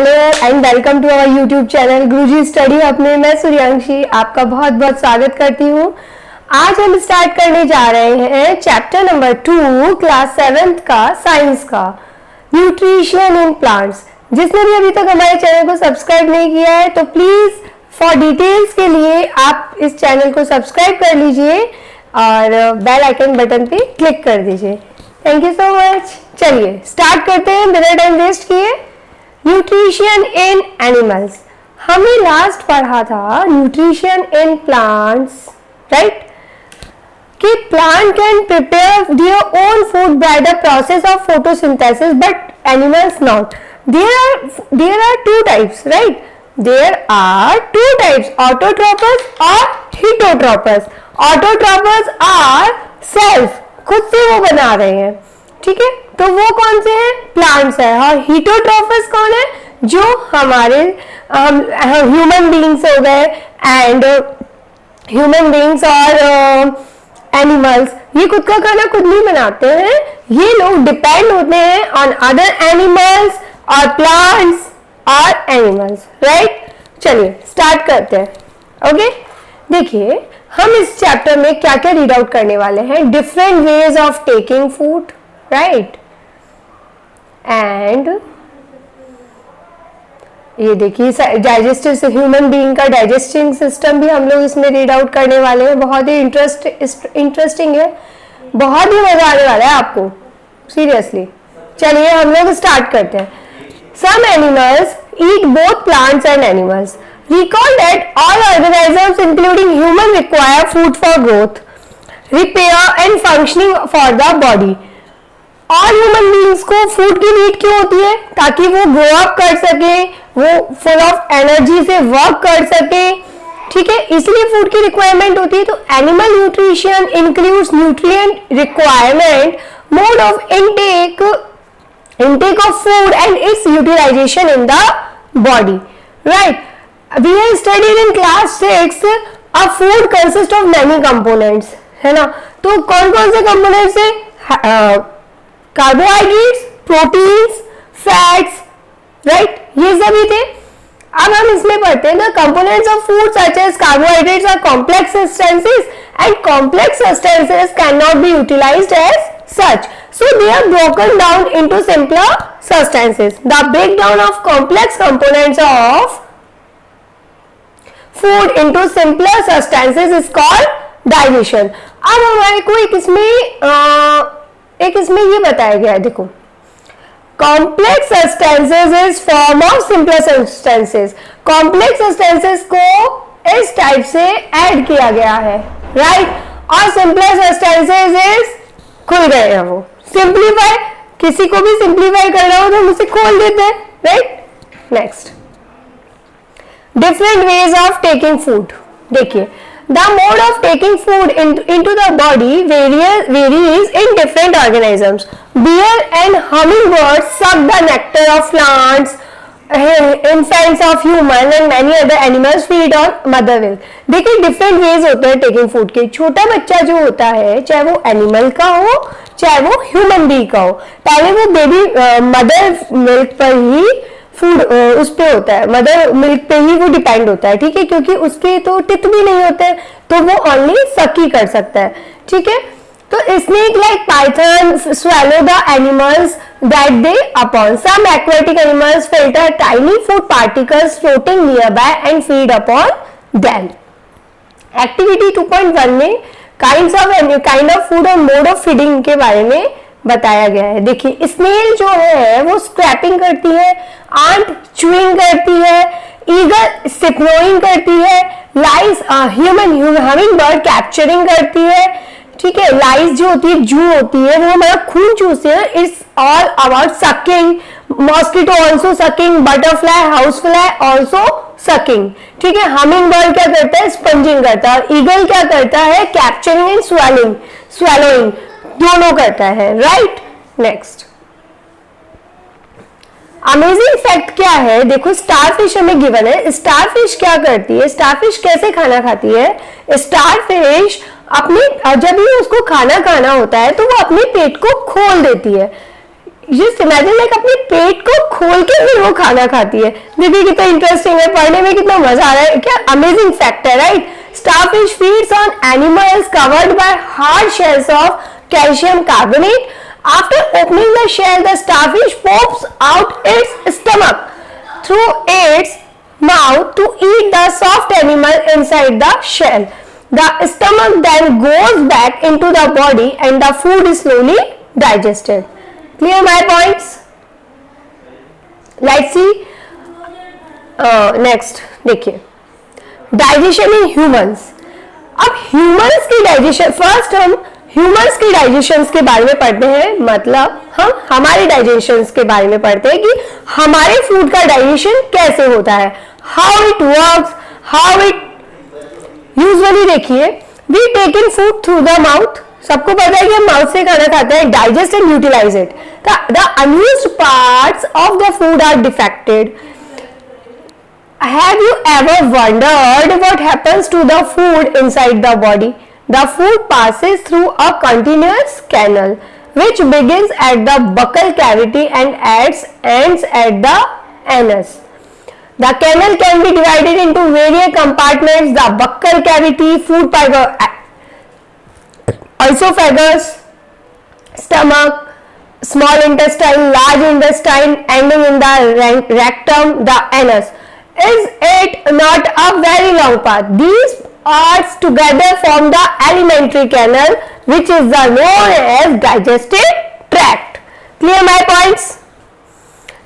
Hello and welcome to our YouTube channel Guruji study hub में मैं सूर्यांशी आपका बहुत बहुत स्वागत करती हूँ। आज हम स्टार्ट करने जा रहे हैं चैप्टर नंबर 2 क्लास 7th का साइंस का न्यूट्रिशन इन प्लांट्स। जिसने भी अभी तक हमारे चैनल को सब्सक्राइब नहीं किया है तो प्लीज फॉर डिटेल्स के लिए आप इस चैनल को सब्सक्राइब कर लीजिए और बेल आइकन बटन पे क्लिक कर दीजिए। Thank you so much. चलिए स्टार्ट करते हैं बिना टाइम वेस्ट किए। न्यूट्रिशन इन एनिमल्स, हमने लास्ट पढ़ा था न्यूट्रिशन इन प्लांट्स, राइट, कि plant can prepare their own food by the process of photosynthesis but animals not. There are two types, right, there are two types, autotrophs और heterotrophs. ऑटोट्रोपस are self, खुद से वो बना रहे हैं, ठीक है, तो वो कौन से हैं? प्लांट्स है। और हिटोट्रोपस कौन है? जो हमारे ह्यूमन बीइंग्स हो गए एंड ह्यूमन बीइंग्स और एनिमल्स, ये खुद का खाना खुद नहीं बनाते हैं, ये लोग डिपेंड होते हैं ऑन अदर एनिमल्स और प्लांट्स और एनिमल्स, राइट। चलिए स्टार्ट करते हैं। ओके, देखिए हम इस चैप्टर में क्या क्या रीड आउट करने वाले हैं। Different ways of taking food, right, and ये देखिए डाइजेस्टिव ह्यूमन बीइंग का डाइजेस्टिंग सिस्टम भी हम लोग इसमें रीड आउट करने वाले हैं। बहुत ही इंटरेस्टिंग है, बहुत ही मजा आने वाला है आपको, सीरियसली। चलिए हम लोग स्टार्ट करते हैं। Some animals eat both plants and animals. Recall that all organisms including human require food for growth, repair and functioning for the body. और ह्यूमन बीइंग्स को फूड की नीड क्यों होती है? ताकि वो ग्रो अप कर सके, वो फुल ऑफ एनर्जी से वर्क कर सके, ठीक है, इसलिए फूड की रिक्वायरमेंट होती है। तो animal nutrition includes nutrient requirement, mode of intake of food and its utilisation in the body, right. We have studied in class 6 a food consists of many components, है ना। तो कौन कौन से components है? कार्बोहाइड्रेट्स, प्रोटीन्स, फैट्स, राइट, ये सभी थे। अब हम इसमें पढ़ते हैं ना components of food such as carbohydrates are complex substances and complex substances can not be utilised as such, so they are broken down into simpler substances. The breakdown of complex components of food into simpler substances is called digestion. अब हमारे को एक इसमें ये बताया गया है, देखो, complex substances is form of simpler substances. Complex substances को इस टाइप से ऐड किया गया है, राइट, और सिंपलर सब्सटेंसेस इज खुल गए हैं। वो सिंप्लीफाई, किसी को भी सिंप्लीफाई करना हो तो हम उसे खोल देते हैं, right. Next, different ways of taking food. देखिए, the mode of taking food into the body varies in different organisms. Bear and humming birds suck the nectar of plants, infants of human and many other animals feed on mother milk. देखिए different ways होते हैं taking food के। छोटा बच्चा जो होता है, चाहे वो एनिमल का हो चाहे वो ह्यूमन बीइंग का हो, पहले वो बेबी मदर मिल्क पर ही फूड उस पे होता है, मदर मिल्क पे ही वो डिपेंड होता है, ठीक है, क्योंकि उसके तो टिथ भी नहीं होते, तो वो ओनली सक ही कर सकता है, ठीक है। तो snake like Python swallow the animals that they upon. Some aquatic animals filter tiny food particles floating nearby and feed upon them. Activity 2.1 में kind of food और mode of feeding के बारे में बताया गया है। देखिए स्नेल जो है वो स्क्रैपिंग करती है, आंट च्यूइंग करती है, ईगल सिप्लोइंग करती है, लाइस हमिंग बर्ड कैप्चरिंग करती है, ठीक है। लाइस जो होती है, जू होती है, वो हमारा खून चूसती है। It's all about sucking. Mosquito also sucking, butterfly house fly also sucking, ठीक है। हमिंग बर्ड क्या करता है? स्पंजिंग करता है। ईगल क्या करता है? कैप्चरिंग एंड स्वैलोइंग दोनों करता है, राइट। नेक्स्ट, अमेजिंग फैक्ट क्या है? देखो स्टारफिश हमें गिवन है। स्टारफिश क्या करती है? स्टारफिश कैसे खाना खाती है? स्टारफिश अपने जब भी उसको खाना खाना होता है तो वो अपने पेट को खोल देती है। जस्ट इमेजिन लाइक अपने पेट को खोल के फिर वो खाना खाती है। देखिए कितना इंटरेस्टिंग है, पढ़ने में कितना मजा आ रहा है, क्या अमेजिंग फैक्ट है, right. Starfish feeds on animals covered by hard shells of calcium carbonate. After opening the shell, the starfish pops out its stomach through its mouth to eat the soft animal inside the shell. The stomach then goes back into the body and the food is slowly digested. Clear my points? Let's see. Next देखिए, digestion in humans. अब humans की digestion, first हम humans की digestion के बारे में पढ़ते हैं, मतलब हम हमारे डाइजेशन के बारे में पढ़ते हैं कि हमारे फूड का डाइजेशन कैसे होता है, how it works, how it usually. देखिए, we take in food through the mouth, सबको पता है कि हम माउथ से खाना खाते हैं, digest and utilise it. The unused parts of the food are defected. Have you ever wondered what happens to the food inside the body? The food passes through a continuous canal which begins at the buccal cavity and ends at the anus. The canal can be divided into various compartments. The buccal cavity, food fiber, esophagus, stomach, small intestine, large intestine, ending in the rectum, the anus. Is it not a very long path? These parts together form the alimentary canal, which is known as digestive tract. Clear my points?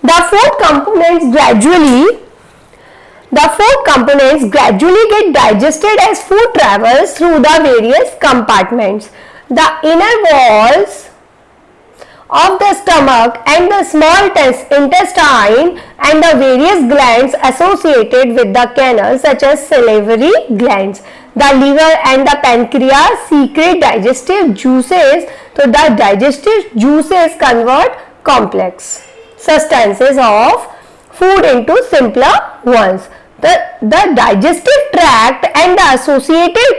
The food components gradually get digested as food travels through the various compartments. The inner walls of the stomach and the small intestine and the various glands associated with the canal, such as salivary glands, the liver and the pancreas secrete digestive juices. So the digestive juices convert complex substances of food into simpler ones. The digestive tract and the associated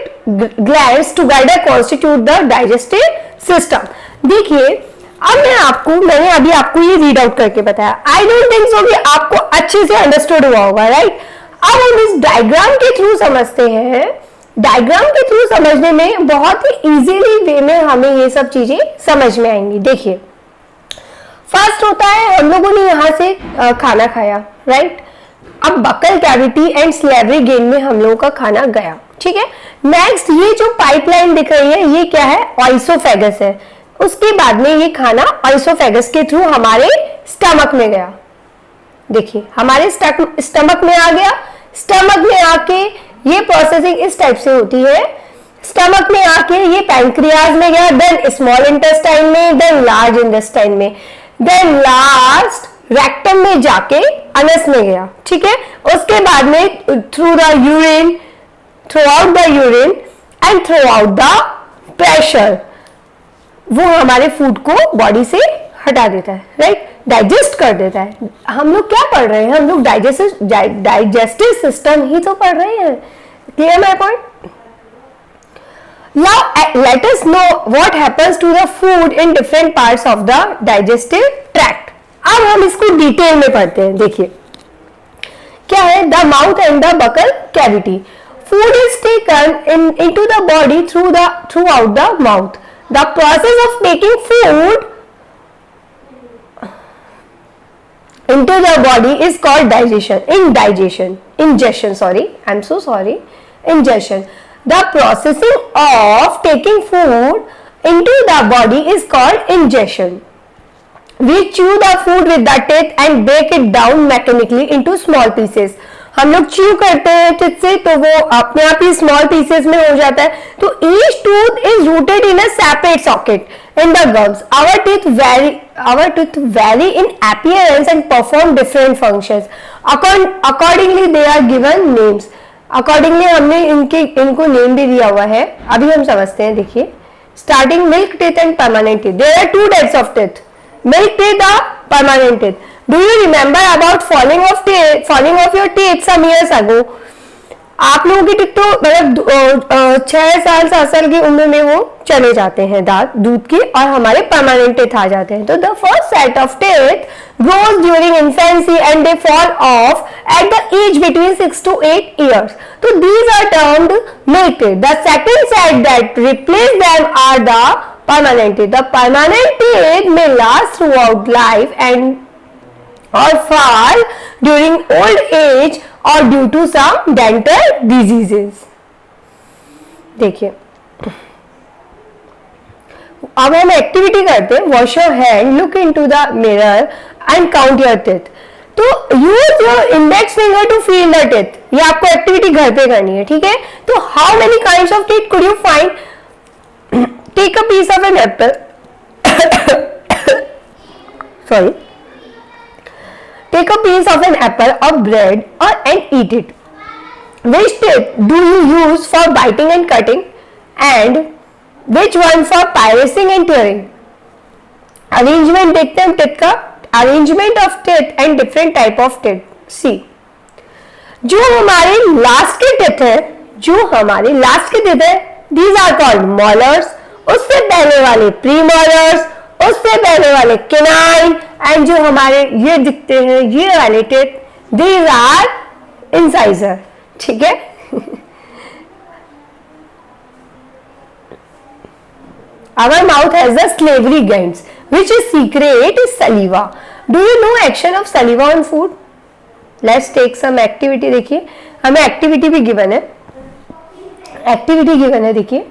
glands together constitute the digestive system. देखिए, अब मैंने अभी आपको ये read out करके बताया। I don't think so कि आपको अच्छे से अंडरस्टूड हुआ होगा, राइट। अब हम इस डायग्राम के थ्रू समझते हैं। डायग्राम के थ्रू समझने में बहुत ही इजीली वे में हमें ये सब चीजें समझ में आएंगी। देखिए, फर्स्ट होता है, हम लोगों ने यहाँ से खाना खाया, राइट। अब buccal cavity and salivary gland में हम लोगों का खाना गया, ठीक है। नेक्स्ट, ये जो पाइपलाइन दिख रही है, ये क्या है, ऑइसोफेगस है। उसके बाद में ये खाना ऑइसोफेगस के थ्रू हमारे स्टमक में गया। देखिए, हमारे स्टमक में आ गया। स्टमक में आके ये प्रोसेसिंग इस टाइप से होती है। स्टमक में आके ये पैंक्रियाज में गया, देन स्मॉल इंटेस्टाइन में, देन लार्ज इंटेस्टाइन में, देन लास्ट रेक्टम में जाके अनस में गया, ठीक है। उसके बाद में through the urine, through out the urine and through out the pressure, वो हमारे फूड को बॉडी से हटा देता है, राइट, डाइजेस्ट कर देता है। हम लोग क्या पढ़ रहे हैं, हम लोग डाइजेस्टिव सिस्टम ही तो पढ़ रहे हैं। Clear my point? Now let us know what happens to the food in different parts of the digestive tract. अब हम इसको डिटेल में पढ़ते हैं। देखिए, क्या है, the mouth and the buccal cavity. Food is taken into the body through out the mouth. The process of taking food into the body is called ingestion. Sorry, I'm so sorry. Ingestion. The processing of taking food into the body is called ingestion. We chew the food with the teeth and break it down mechanically into small pieces. हम लोग chew करते हैं teeth से, तो वो अपने आप ही small pieces में हो जाता है। तो each tooth is rooted in a separate socket in the gums. Our teeth vary in appearance and perform different functions. Accordingly they are given names. Accordingly हमने इनको नेम भी दिया हुआ है। अभी हम समझते हैं। देखिए, starting milk teeth and permanent teeth. There are two types of teeth, milk teeth और permanent teeth. Do you remember about falling off your teeth some years ago? आप लोगों की टिक तो मतलब 6 साल 7 साल की उम्र में वो चले जाते हैं दांत दूध की, और हमारे परमानेंट टीथ आ जाते हैं। तो the first set of teeth grows during infancy and they fall off at the age between 6 to 8 years. So these are termed milk teeth. The second set that replace them are the permanent teeth. The permanent teeth may last throughout life and or fall during old age or due to some dental diseases. देखिए, अब हम activity करते हैं। Wash your hand, look into the mirror and count your teeth. तो use your index finger to feel the teeth. ये आपको activity घर पे करनी है, ठीक है। तो how many kinds of teeth could you find? Take a piece of an apple, sorry, take a piece of an apple और ब्रेड और and eat it. Which teeth do you use for biting and cutting and which one for piercing and tearing? Arrangement देखते हैं teeth का। Arrangement of teeth and different type of teeth. See, जो हमारे last के teeth है, these are called molars. उससे पहले वाले प्रीमोलर्स, उससे पहले वाले canine, एंड जो हमारे ये दिखते हैं ये वाले टीथ, these are incisor. ठीक है। Our mouth has the salivary glands, which is secrete saliva. Do you know action of saliva on food? Let's take some activity. देखिए, हमें activity भी given है। देखिए,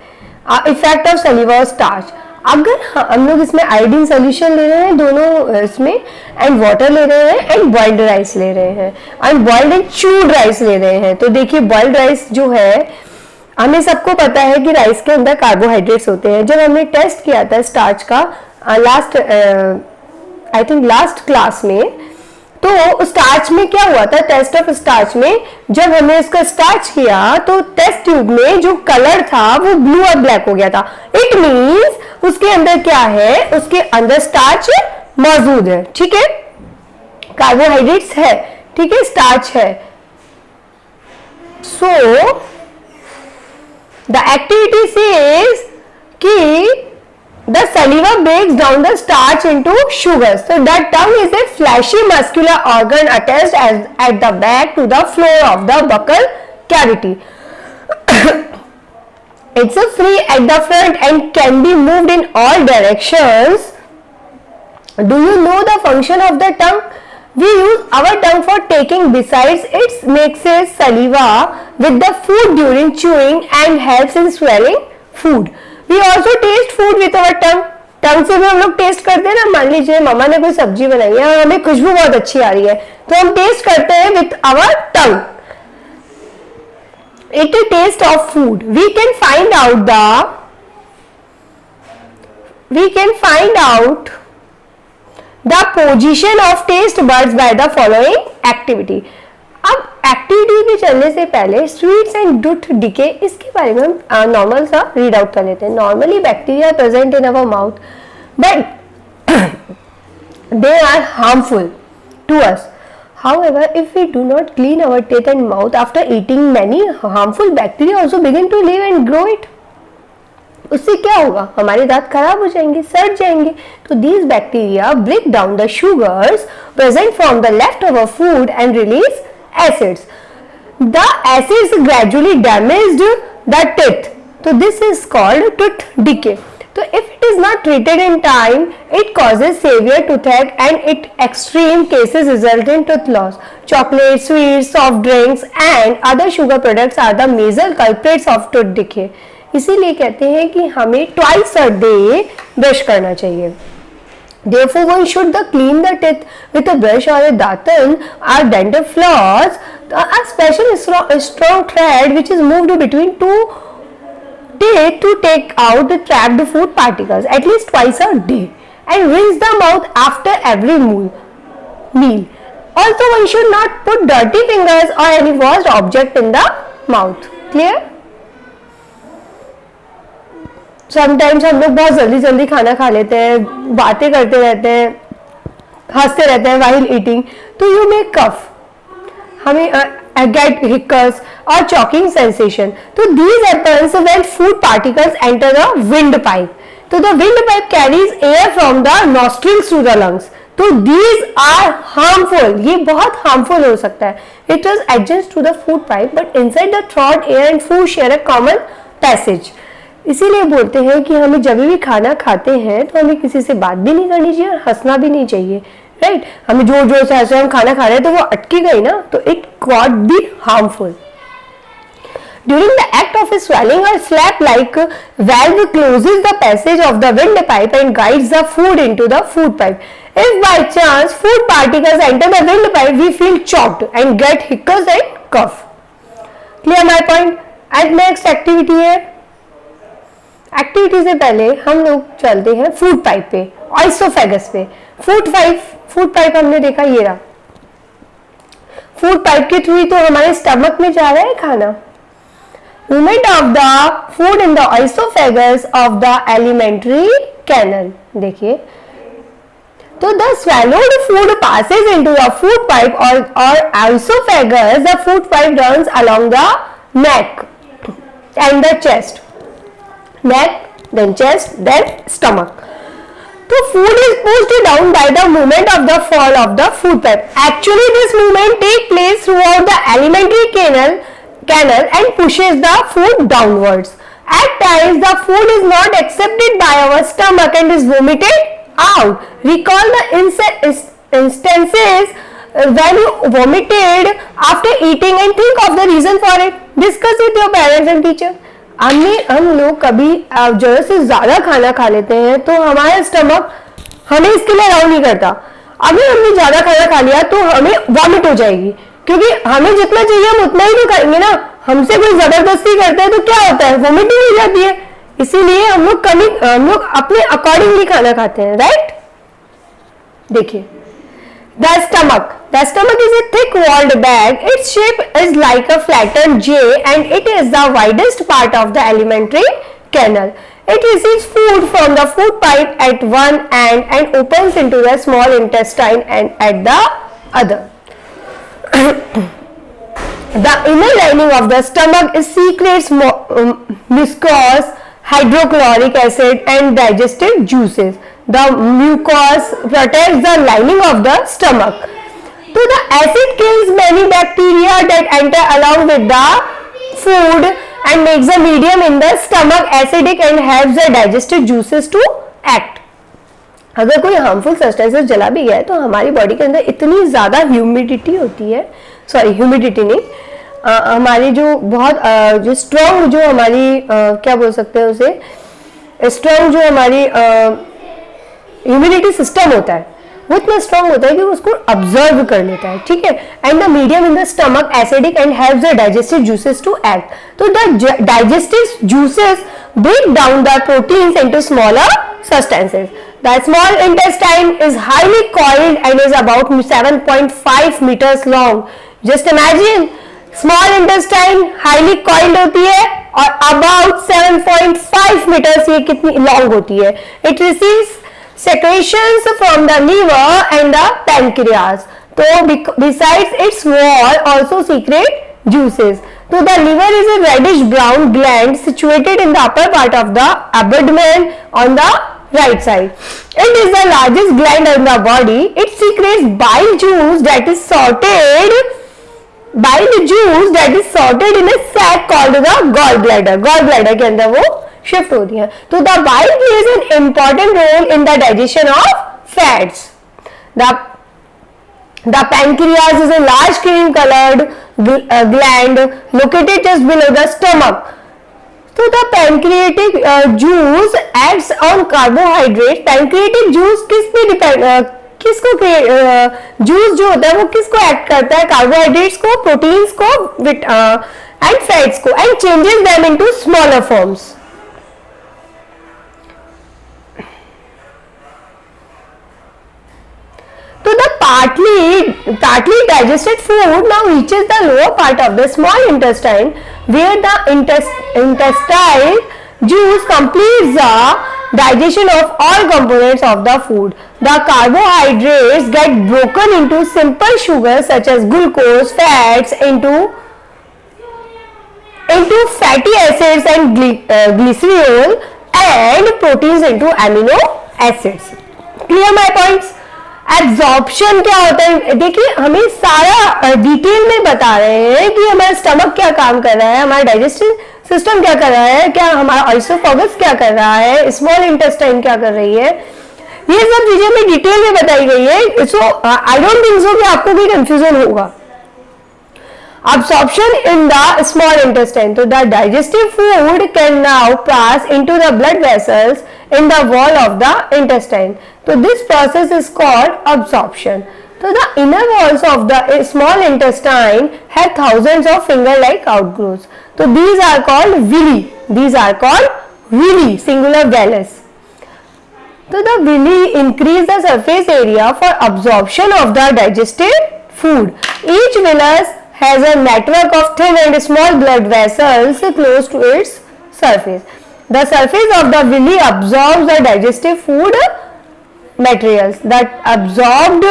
effect of saliva और starch. अगर हम लोग इसमें आयोडीन सोल्यूशन ले रहे हैं दोनों इसमें, एंड वाटर ले रहे हैं, एंड बॉइल्ड राइस ले रहे हैं, and boiled and chewed rice ले रहे हैं, तो देखिए बॉइल्ड राइस जो है, हमें सबको पता है कि राइस के अंदर कार्बोहाइड्रेट्स होते हैं। जब हमने टेस्ट किया था स्टार्च का लास्ट क्लास में, तो स्टार्च में क्या हुआ था, टेस्ट ऑफ स्टार्च में जब हमने इसका स्टार्च किया तो टेस्ट ट्यूब में जो कलर था वो ब्लू और ब्लैक हो गया था। इट मींस उसके अंदर क्या है, उसके अंदर स्टार्च मौजूद है, ठीक है, कार्बोहाइड्रेट्स है, ठीक है, स्टार्च है। सो the activity says कि the saliva breaks down the starch into sugars. So that tongue is a fleshy muscular organ attached at the back to the floor of the buccal cavity. It's a free at the front and can be moved in all directions. Do you know the function of the tongue? We use our tongue for taking. Besides, it mixes saliva with the food during chewing and helps in swallowing food. We also taste food with our tongue. टंग से भी हम लोग test करते हैं ना। मान लीजिए मम्मा ने कोई सब्जी बनाई है और हमें खुशबू बहुत अच्छी आ रही है, तो हम टेस्ट करते हैं with our tongue. It is taste of food. We can find out the position of taste buds by the following activity. अब एक्टिविटी पे चलने से पहले स्वीट्स एंड टूथ डिके, इसके बारे में हम नॉर्मल सा रीड आउट कर लेते हैं। Normally bacteria present in our mouth but they are harmful to us. However, if we do not clean our teeth and mouth after eating, many harmful bacteria also begin to live and grow it. उससे क्या होगा, हमारे दांत खराब हो जाएंगे, सड़ जाएंगे. तो these bacteria break down the sugars present from the leftover food and release acids. The acids gradually damage the teeth. So this is called tooth decay. So if it is not treated in time, it causes severe toothache and in extreme cases result in tooth loss. Chocolate, sweets, soft drinks and other sugar products are the major culprits of tooth decay. इसीलिए कहते हैं कि हमें twice a day brush करना चाहिए. Therefore, one should clean the teeth with a brush or a datal or dental floss. A special strong thread which is moved between two teeth to take out the trapped food particles at least twice a day, and rinse the mouth after every meal. Also, one should not put dirty fingers or any washed object in the mouth. Clear? Sometimes हम लोग बहुत जल्दी जल्दी खाना खा लेते हैं, बातें करते रहते हैं, हंसते रहते हैं while eating, तो यू मे कफ. हमें get hiccups or choking sensation. So these happens when food particles enter the windpipe. So the windpipe carries air from the nostrils to the lungs. तो these are harmful. ये बहुत harmful हो सकता है. It is adjacent to the food pipe, but inside the throat, air and food share a common passage. इसीलिए बोलते हैं कि हमें जब भी खाना खाते हैं तो हमें किसी से बात भी नहीं करनी चाहिए और हंसना भी नहीं चाहिए, राइट? हमें जोर जोर से हंसे, हम खाना खा रहे हैं तो वो अटकी गई ना, तो it caught be harmful. During the act of swallowing, a flap-like valve closes the passage of the windpipe and guides the food into the food pipe. If by chance food particles enter the windpipe, we feel choked and get hiccups and cough. Clear my point? And next activity है. Activity से पहले हम लोग चलते हैं food pipe पे, oesophagus पे. Food pipe हमने देखा, ये रहा. फूड पाइप के थ्रू ही तो हमारे स्टमक में जा रहा है खाना. Movement of the food in the oesophagus of the alimentary canal. देखिए, तो the swallowed food passes into the food pipe or esophagus. The food pipe runs along the neck and the chest. Neck, then chest, then stomach. So food is pushed down by the movement of the fall of the food pipe. Actually, this movement takes place throughout the alimentary canal and pushes the food downwards. At times, the food is not accepted by our stomach and is vomited out. Recall the instances when you vomited after eating and think of the reason for it. Discuss with your parents and teacher. हम लोग कभी जरूरत से ज्यादा खाना खा लेते हैं तो हमारा स्टमक हमें इसके लिए अलाउ नहीं करता. अगर हमने ज्यादा खाना खा लिया तो हमें वॉमिट हो जाएगी, क्योंकि हमें जितना चाहिए हम उतना ही तो करेंगे ना. हमसे कोई जबरदस्ती करता है तो क्या होता है, वॉमिटिंग हो जाती है. इसीलिए हम लोग अपने अकॉर्डिंगली खाना खाते हैं, राइट? देखिए, The stomach is a thick-walled bag. Its shape is like a flattened J and it is the widest part of the alimentary canal. It receives food from the food pipe at one end and opens into the small intestine and at the other. The inner lining of the stomach secretes mucus, hydrochloric acid and digestive juices. The mucus protects the lining of the stomach. So the acid kills many bacteria that enter along with the food and makes the medium in the stomach acidic and helps the digestive juices to act. अगर कोई harmful substances जला भी गया है तो हमारी body के अंदर इतनी ज़्यादा ह्यूमिडिटी होती है, ह्यूमिडिटी नहीं, हमारी जो बहुत जो स्ट्रॉन्ग जो हमारी क्या बोल सकते हैं उसे, स्ट्रॉन्ग जो हमारी इम्यूनिटी सिस्टम होता है वो इतना स्ट्रॉन्ग होता है कि उसको ऑब्जर्व कर लेता है, ठीक है. And the medium in the stomach acidic and helps the digestive juices to act. तो the digestive juices break down the proteins into smaller substances. The small intestine is highly coiled and is about 7.5 meters long. Just imagine, small intestine highly coiled होती है और about 7.5 meters ये कितनी long होती है. It receives secretions from the liver and the pancreas. So besides its wall also secrete juices. So the liver is a reddish brown gland situated in the upper part of the abdomen on the right side. It is the largest gland in the body. It secretes bile juice that is sorted in a sac called the gallbladder. Gallbladder के अंदर वो shift होती है. तो the bile plays an important role in the digestion of fats. The pancreas is a large cream-colored gland located just below the stomach. So the pancreatic juice acts on carbohydrates. Pancreatic juice किसको juice जो होता है वो किसको act करता है? Carbohydrates को, proteins को एंड फैट्स को, and changes them into smaller forms. So the partly digested food now reaches the lower part of the small intestine, where the intestinal juice completes the digestion of all components of the food. the carbohydrates get broken into simple sugars such as glucose, fats into fatty acids and glycerol, and proteins into amino acids. Clear my points? Absorption क्या होता है, देखिए हमें सारा detail में बता रहे हैं कि हमारा स्टमक क्या काम कर रहा है, हमारा डाइजेस्टिव सिस्टम क्या कर रहा है, क्या हमारा ऑइसोफेगस क्या कर रहा है, स्मॉल इंटेस्टाइन क्या कर रही है, ये सब चीजें हमें डिटेल में बताई गई है. सो आई डोंट थिंक सो कि आपको कोई कंफ्यूजन होगा. Absorption in the small intestine. So the digestive food can now pass into the blood vessels in the wall of the intestine. So this process is called absorption. So the inner walls of the small intestine have thousands of finger-like outgrowths. So these are called villi. These are called villi, singular vellus. So the villi increase the surface area for absorption of the digested food. Each villus has a network of thin and small blood vessels close to its surface. The surface of the villi absorbs the digestive food materials. That absorbed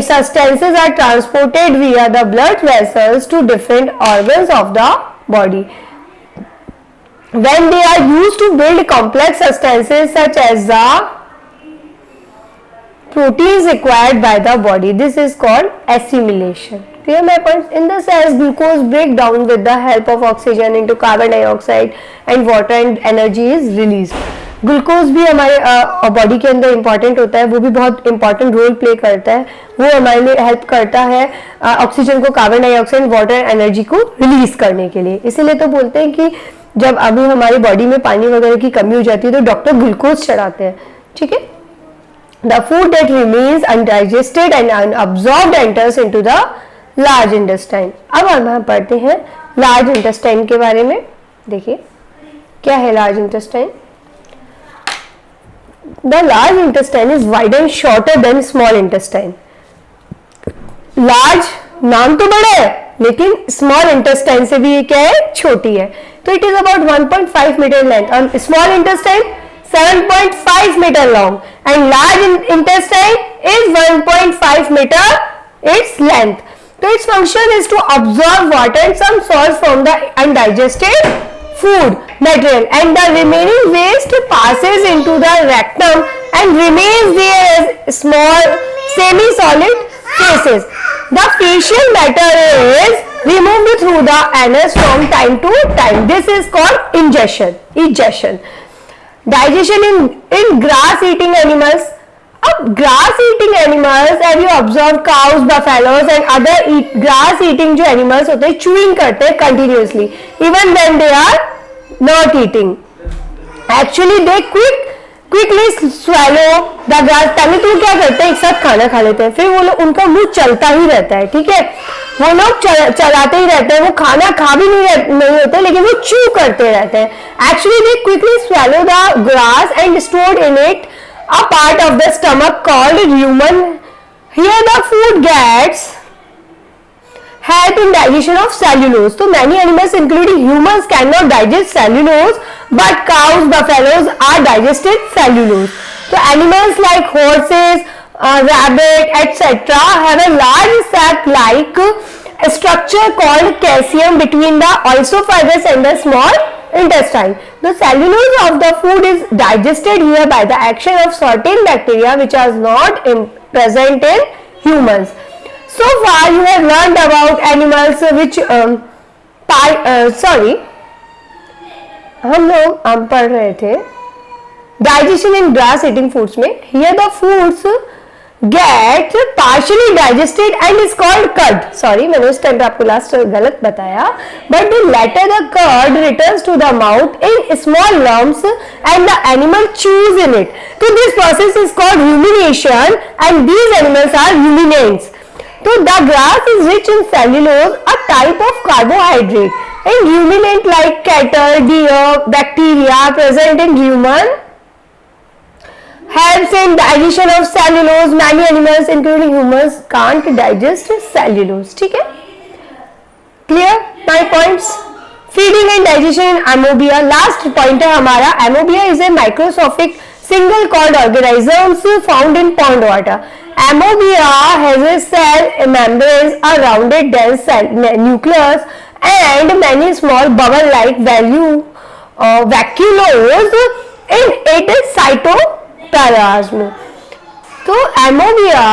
substances are transported via the blood vessels to different organs of the body. When they are used to build complex substances such as the proteins required by the body, this is called assimilation. Clear my points? In the cells, glucose break down with the help of oxygen into carbon dioxide and water, and energy is released. Glucose भी हमारे body के अंदर important होता है, वो भी बहुत important role play करता है. वो हमारे लिए हेल्प करता है ऑक्सीजन को, कार्बन डाइऑक्साइड, वाटर, एनर्जी को रिलीज करने के लिए. इसीलिए तो बोलते हैं कि जब अभी हमारी बॉडी में पानी वगैरह की कमी हो जाती है तो डॉक्टर ग्लूकोज चढ़ाते हैं. ठीक है. The food that remains undigested and unabsorbed enters into the large intestine. अब हम पढ़ते हैं लार्ज इंटेस्टाइन के बारे में. देखिए क्या है large intestine. The large intestine is wider and shorter than small intestine. Large नाम तो बड़ा है लेकिन स्मॉल इंटेस्टाइन से भी ये क्या है, छोटी है. तो it is about 1.5 metre length और small intestine 7.5 metre long and large intestine is 1.5 metre its length. So its function is to absorb water and some salts from the undigested food material, and the remaining waste passes into the rectum and remains there as small semi-solid phases. The fecal matter is removed through the anus from time to time. This is called ingestion. Digestion in grass-eating animals. अब grass eating animals, have you observe cows, buffaloes and other grass eating जो animals होते हैं chewing करते हैं continuously even when they are not eating. Actually they quickly swallow the grass. पहले तो क्या करते हैं, एक साथ खाना खा लेते हैं, फिर वो लोग, उनका मुंह चलता ही रहता है. ठीक है, वो लोग चलाते ही रहते हैं, वो खाना खा भी नहीं होते लेकिन वो चू करते रहते हैं. Actually they quickly swallow the grass and stored in it a part of the stomach called rumen. Here the food gets help in digestion of cellulose. So many animals including humans cannot digest cellulose, but cows, buffaloes are digested cellulose. So animals like horses, rabbit, etc. have a large sac-like structure called caseum between the oesophagus and the small intestine. The cellulose of the food is digested here by the action of certain bacteria which are not present in humans. So far you have learned about animals which हम लोग पढ़ रहे थे digestion in grass eating foods में. Here the foods get partially digested and is called curd. Sorry, मैंने उस time पे आपको लास्ट गलत बताया. But the later the curd returns to the mouth in small lumps and the animal chews in it. So this process is called rumination and these animals are ruminants. So the grass is rich in cellulose, a type of carbohydrate. And ruminant like cattle, deer, bacteria present in rumen helps in digestion of cellulose. Many animals including humans can't digest cellulose. ठीक है, clear my points. Feeding and digestion in amobia. Last point है हमारा. Amobia is a microscopic single celled organisms found in pond water. Amphibia has a cell membranes, a rounded dense cell nucleus and many small bubble-like vacuoles in its cytoplasm. So amphibia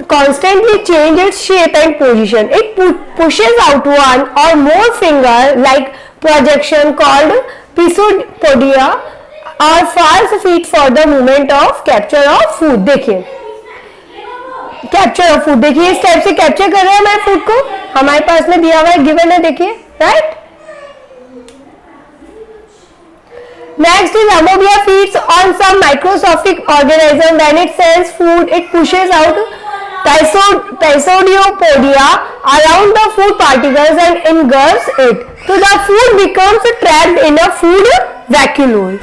constantly changes its shape and position. It pushes out one or more finger-like projection called pseudopodia or false feet for the movement of capture of food. देखिए capture of food, देखिए इस type से capture कर रहे हैं हमारे food को, हमारे पास में दिया हुआ है, गिवन है, देखिए right. Next is amphibia feeds on some microscopic organism. When it sends food, it pushes out pseudopodia around the food particles and engulfs it. So the food becomes trapped in a food vacuole.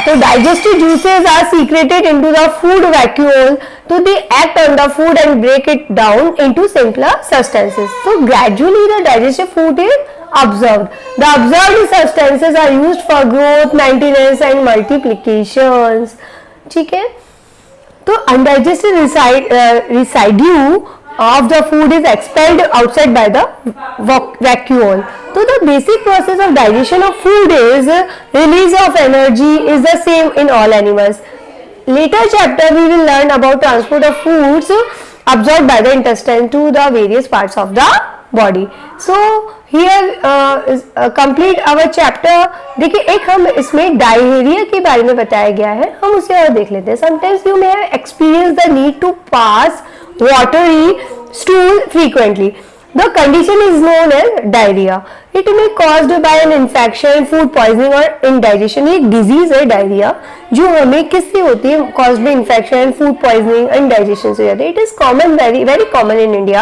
So digestive juices are secreted into the food vacuole. So they act on the food and break it down into simpler substances. So gradually the digested food is absorbed. The absorbed substances are used for growth, maintenance and multiplications. ठीक है, तो undigested residue of the food is expelled outside by the vacuole. So the basic process of digestion of food is release of energy is the same in all animals. Later chapter we will learn about transport of foods absorbed by the intestine to the various parts of the body. So here complete our chapter. देखिए एक हम इसमें diarrhoea के बारे में बताया गया है, हम उसे और देख लेते हैं. Sometimes you may experience the need to pass watery stool frequently. The condition is known as diarrhea. It may caused by an infection, food poisoning or indigestion. एक disease है डायरिया जो हमें किससे होती है, caused by infection, food poisoning, indigestion से होती है. It is common, very common in India,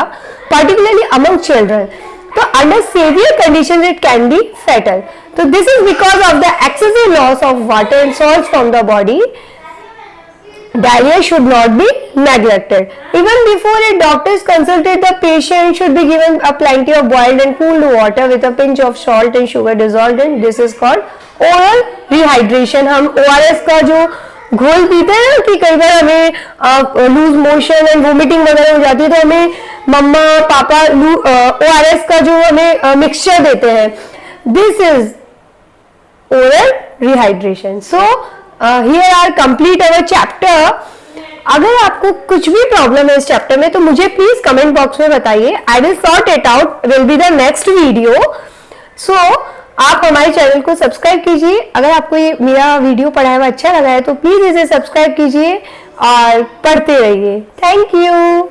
particularly among children. So under severe conditions it can be fatal. So this is because of the excessive loss of water and salts from the body. Diarrhea should not be neglected. Even before a doctor is consulted, the patient should be given a plenty of boiled and cooled water with a pinch of salt and sugar dissolved in. This is called oral rehydration. हम ORS का जो घोल पीते हैं कि कई बार हमें loose motion and vomiting वगैरह हो जाती है, तो हमें मम्मा पापा ORS का जो हमें मिक्सचर देते हैं. This is oral rehydration. So here are complete our chapter. अगर आपको कुछ भी प्रॉब्लम है इस चैप्टर में तो मुझे प्लीज कमेंट बॉक्स में बताइए. I will sort it out, will be the next video. So आप हमारे चैनल को सब्सक्राइब कीजिए. अगर आपको ये मेरा वीडियो पढ़ाया हुआ अच्छा लगा है तो प्लीज इसे सब्सक्राइब कीजिए और पढ़ते रहिए. Thank you.